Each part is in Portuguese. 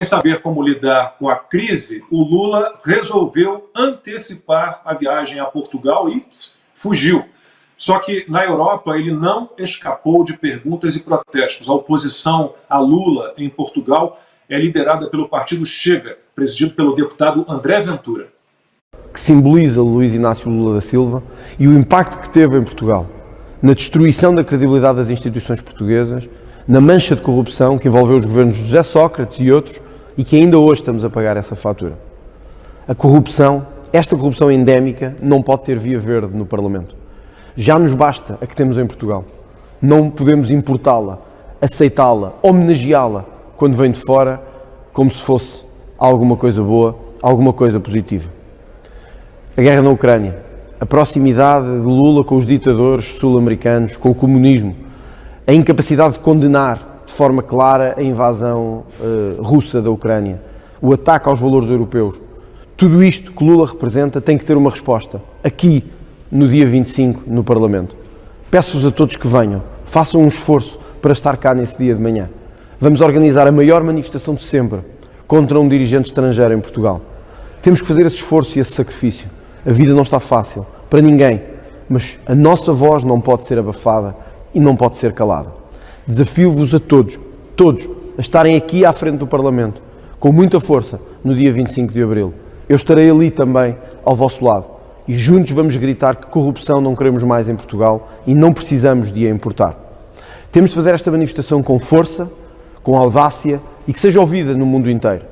saber como lidar com a crise, o Lula resolveu antecipar a viagem a Portugal e fugiu. Só que na Europa ele não escapou de perguntas e protestos. A oposição a Lula em Portugal é liderada pelo partido Chega, presidido pelo deputado André Ventura. Que simboliza Luís Inácio Lula da Silva e o impacto que teve em Portugal, na destruição da credibilidade das instituições portuguesas, na mancha de corrupção que envolveu os governos de José Sócrates e outros, e que ainda hoje estamos a pagar essa fatura. A corrupção, esta corrupção endémica, não pode ter via verde no Parlamento. Já nos basta a que temos em Portugal. Não podemos importá-la, aceitá-la, homenageá-la quando vem de fora, como se fosse alguma coisa boa, alguma coisa positiva. A guerra na Ucrânia, a proximidade de Lula com os ditadores sul-americanos, com o comunismo, a incapacidade de condenar de forma clara a invasão russa da Ucrânia, o ataque aos valores europeus. Tudo isto que Lula representa tem que ter uma resposta, aqui, no dia 25, no Parlamento. Peço-vos a todos que venham, façam um esforço para estar cá nesse dia de manhã. Vamos organizar a maior manifestação de sempre contra um dirigente estrangeiro em Portugal. Temos que fazer esse esforço e esse sacrifício. A vida não está fácil, para ninguém, mas a nossa voz não pode ser abafada e não pode ser calada. Desafio-vos a todos, a estarem aqui à frente do Parlamento, com muita força, no dia 25 de Abril. Eu estarei ali também, ao vosso lado, e juntos vamos gritar que corrupção não queremos mais em Portugal e não precisamos de a importar. Temos de fazer esta manifestação com força, com audácia e que seja ouvida no mundo inteiro.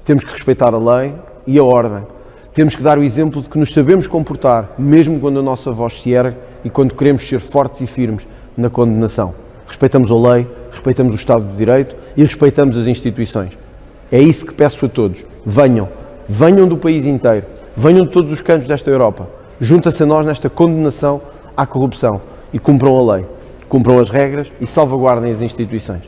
Temos que respeitar a lei e a ordem. Temos que dar o exemplo de que nos sabemos comportar, mesmo quando a nossa voz se ergue e quando queremos ser fortes e firmes na condenação. Respeitamos a lei, respeitamos o Estado de Direito e respeitamos as instituições. É isso que peço a todos. Venham do país inteiro, venham de todos os cantos desta Europa, juntem-se a nós nesta condenação à corrupção e cumpram a lei, cumpram as regras e salvaguardem as instituições.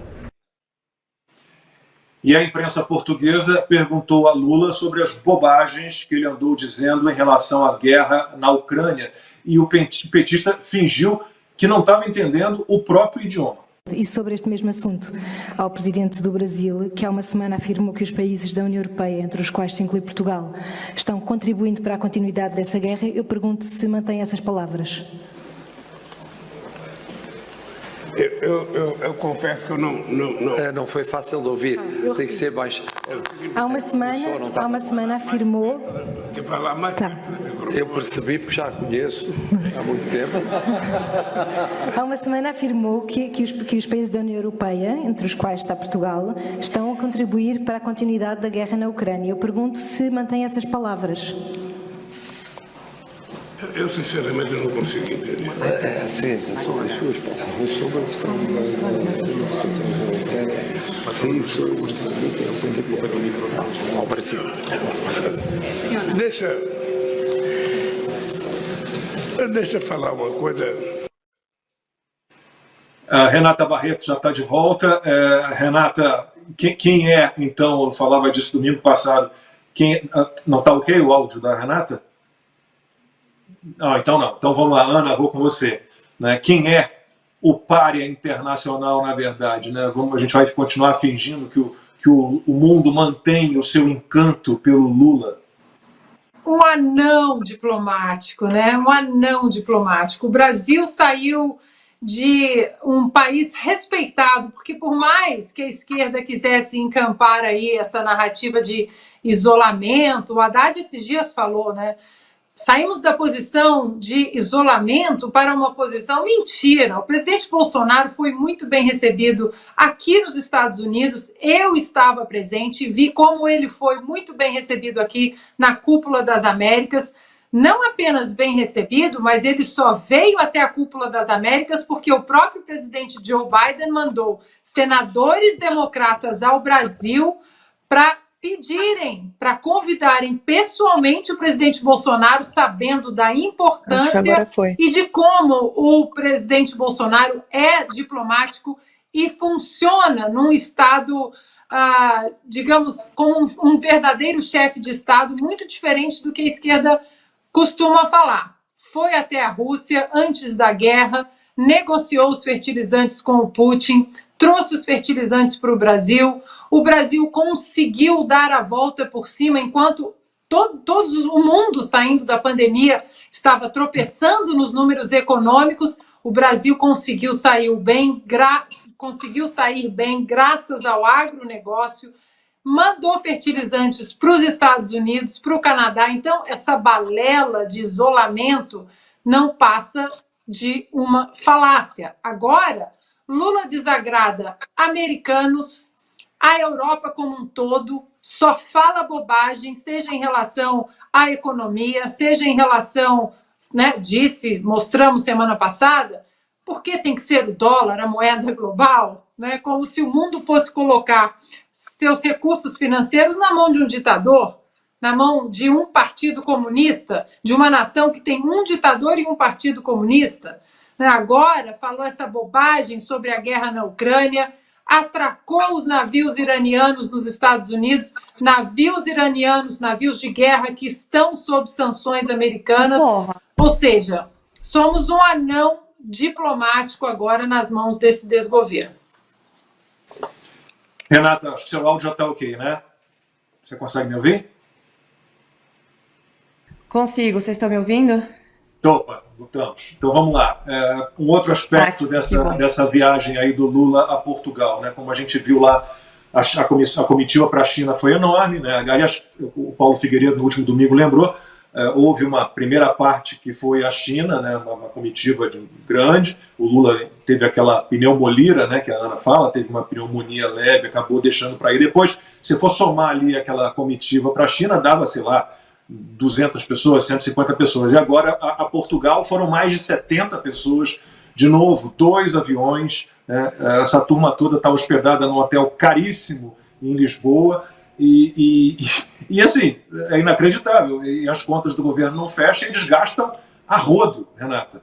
E a imprensa portuguesa perguntou a Lula sobre as bobagens que ele andou dizendo em relação à guerra na Ucrânia. E o petista fingiu que não estava entendendo o próprio idioma. E sobre este mesmo assunto, ao presidente do Brasil, que há uma semana afirmou que os países da União Europeia, entre os quais se inclui Portugal, estão contribuindo para a continuidade dessa guerra, eu pergunto se mantém essas palavras. Eu confesso que eu não... Não foi fácil de ouvir, tem que ser baixo. Há uma semana afirmou... Tá. Eu percebi, porque já a conheço há muito tempo. Há uma semana afirmou que os países da União Europeia, entre os quais está Portugal, estão a contribuir para a continuidade da guerra na Ucrânia. Eu pergunto se mantém essas palavras. Eu sinceramente não consigo entender. Sim, são as suas palavras sobre a questão Deixa eu falar uma coisa. A Renata Barreto já está de volta. Renata, quem é, então, eu falava disso domingo passado, não está ok o áudio da Renata? Então não. Então vamos lá, Ana, vou com você. Né? Quem é o pária internacional, na verdade? Né? A gente vai continuar fingindo que o mundo mantém o seu encanto pelo Lula? Um anão diplomático, né? Um anão diplomático. O Brasil saiu de um país respeitado, porque por mais que a esquerda quisesse encampar aí essa narrativa de isolamento, o Haddad esses dias falou, né? Saímos da posição de isolamento para uma posição mentira. O presidente Bolsonaro foi muito bem recebido aqui nos Estados Unidos. Eu estava presente e vi como ele foi muito bem recebido aqui na Cúpula das Américas. Não apenas bem recebido, mas ele só veio até a Cúpula das Américas porque o próprio presidente Joe Biden mandou senadores democratas ao Brasil para para convidarem pessoalmente o presidente Bolsonaro, sabendo da importância e de como o presidente Bolsonaro é diplomático e funciona num Estado, digamos, como um verdadeiro chefe de Estado, muito diferente do que a esquerda costuma falar. Foi até a Rússia antes da guerra, negociou os fertilizantes com o Putin, trouxe os fertilizantes para o Brasil conseguiu dar a volta por cima, enquanto o mundo saindo da pandemia estava tropeçando nos números econômicos, o Brasil conseguiu sair bem graças ao agronegócio, mandou fertilizantes para os Estados Unidos, para o Canadá. Então, essa balela de isolamento não passa de uma falácia. Agora, Lula desagrada americanos, a Europa como um todo, só fala bobagem, seja em relação à economia, seja em relação, né, mostramos semana passada, por que tem que ser o dólar, a moeda global? Né? Como se o mundo fosse colocar seus recursos financeiros na mão de um ditador, na mão de um partido comunista, de uma nação que tem um ditador e um partido comunista. Agora falou essa bobagem sobre a guerra na Ucrânia, atracou os navios iranianos nos Estados Unidos, navios iranianos, navios de guerra que estão sob sanções americanas. Ou seja, somos um anão diplomático agora nas mãos desse desgoverno. Renata, acho que seu áudio já está ok, né? Você consegue me ouvir? Consigo, vocês estão me ouvindo? Opa, voltamos. Então vamos lá. Um outro aspecto dessa viagem aí do Lula a Portugal, né? Como a gente viu lá, a comitiva para a China foi enorme, né? Aliás, o Paulo Figueiredo no último domingo lembrou, houve uma primeira parte que foi a China, né? Uma comitiva grande. O Lula teve aquela pneumonia, né? Que a Ana fala, teve uma pneumonia leve, acabou deixando para ir. Depois, se for somar ali aquela comitiva para a China, dava, sei lá, 200 pessoas, 150 pessoas. E agora a Portugal foram mais de 70 pessoas, de novo, 2 aviões, né? Essa turma toda está hospedada num hotel caríssimo em Lisboa e assim, é inacreditável. E as contas do governo não fecham e eles gastam a rodo, Renata.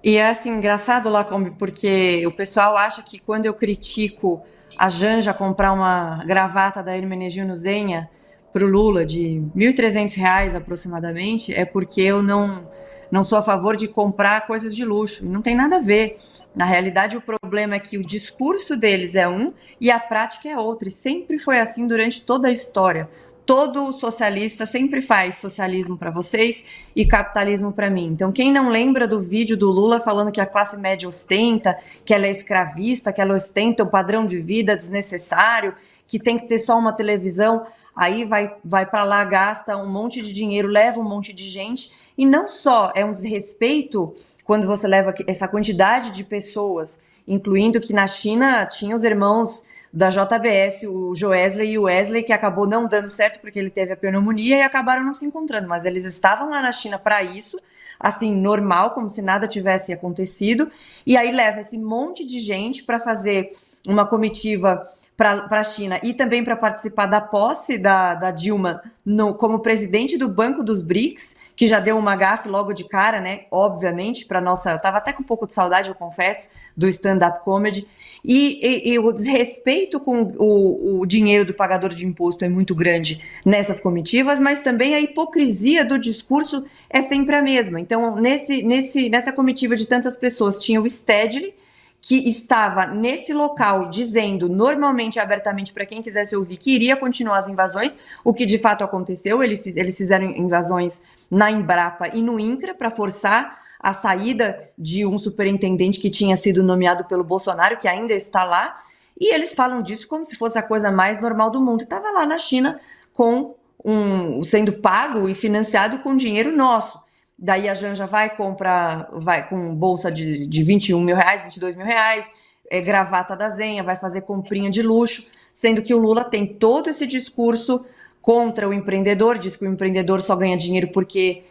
E é assim, engraçado lá, porque o pessoal acha que quando eu critico a Janja comprar uma gravata da Hermenegildo Zenha para o Lula de R$ 1.300 aproximadamente, é porque eu não sou a favor de comprar coisas de luxo. Não tem nada a ver. Na realidade, o problema é que o discurso deles é um e a prática é outra. E sempre foi assim durante toda a história. Todo socialista sempre faz socialismo para vocês e capitalismo para mim. Então, quem não lembra do vídeo do Lula falando que a classe média ostenta, que ela é escravista, que ela ostenta um padrão de vida desnecessário, que tem que ter só uma televisão, aí vai para lá, gasta um monte de dinheiro, leva um monte de gente, e não só é um desrespeito quando você leva essa quantidade de pessoas, incluindo que na China tinha os irmãos da JBS, o Joesley e o Wesley, que acabou não dando certo porque ele teve a pneumonia e acabaram não se encontrando, mas eles estavam lá na China para isso, assim, normal, como se nada tivesse acontecido, e aí leva esse monte de gente para fazer uma comitiva para a China e também para participar da posse da Dilma como presidente do Banco dos BRICS, que já deu uma gafe logo de cara, né? Obviamente, para nossa. Eu estava até com um pouco de saudade, eu confesso, do stand-up comedy. E o desrespeito com o dinheiro do pagador de imposto é muito grande nessas comitivas, mas também a hipocrisia do discurso é sempre a mesma. Então, nessa comitiva de tantas pessoas, tinha o Stedley, que estava nesse local dizendo normalmente, abertamente, para quem quisesse ouvir, que iria continuar as invasões, o que de fato aconteceu. Eles fizeram invasões na Embrapa e no INCRA para forçar a saída de um superintendente que tinha sido nomeado pelo Bolsonaro, que ainda está lá, e eles falam disso como se fosse a coisa mais normal do mundo. Estava lá na China sendo pago e financiado com dinheiro nosso. Daí a Janja vai com bolsa de 21 mil reais, 22 mil reais, gravata da Zenha, vai fazer comprinha de luxo, sendo que o Lula tem todo esse discurso contra o empreendedor, diz que o empreendedor só ganha dinheiro porque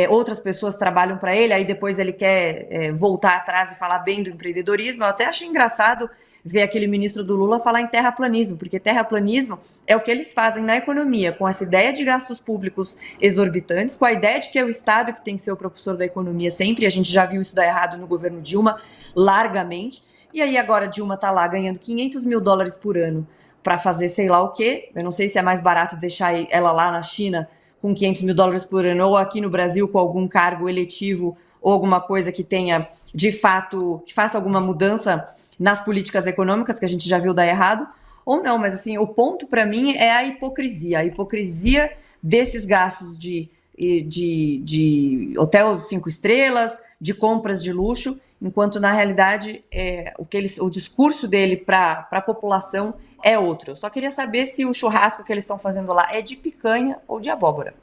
outras pessoas trabalham para ele, aí depois ele quer voltar atrás e falar bem do empreendedorismo. Eu até achei engraçado ver aquele ministro do Lula falar em terraplanismo, porque terraplanismo é o que eles fazem na economia, com essa ideia de gastos públicos exorbitantes, com a ideia de que é o Estado que tem que ser o propulsor da economia sempre, e a gente já viu isso dar errado no governo Dilma, largamente, e aí agora Dilma está lá ganhando $500 mil por ano para fazer sei lá o quê. Eu não sei se é mais barato deixar ela lá na China com $500 mil por ano, ou aqui no Brasil com algum cargo eletivo ou alguma coisa que tenha, de fato, que faça alguma mudança nas políticas econômicas, que a gente já viu dar errado, ou não, mas assim, o ponto para mim é a hipocrisia desses gastos de hotel 5 estrelas, de compras de luxo, enquanto na realidade o discurso dele para a população é outro. Eu só queria saber se o churrasco que eles estão fazendo lá é de picanha ou de abóbora.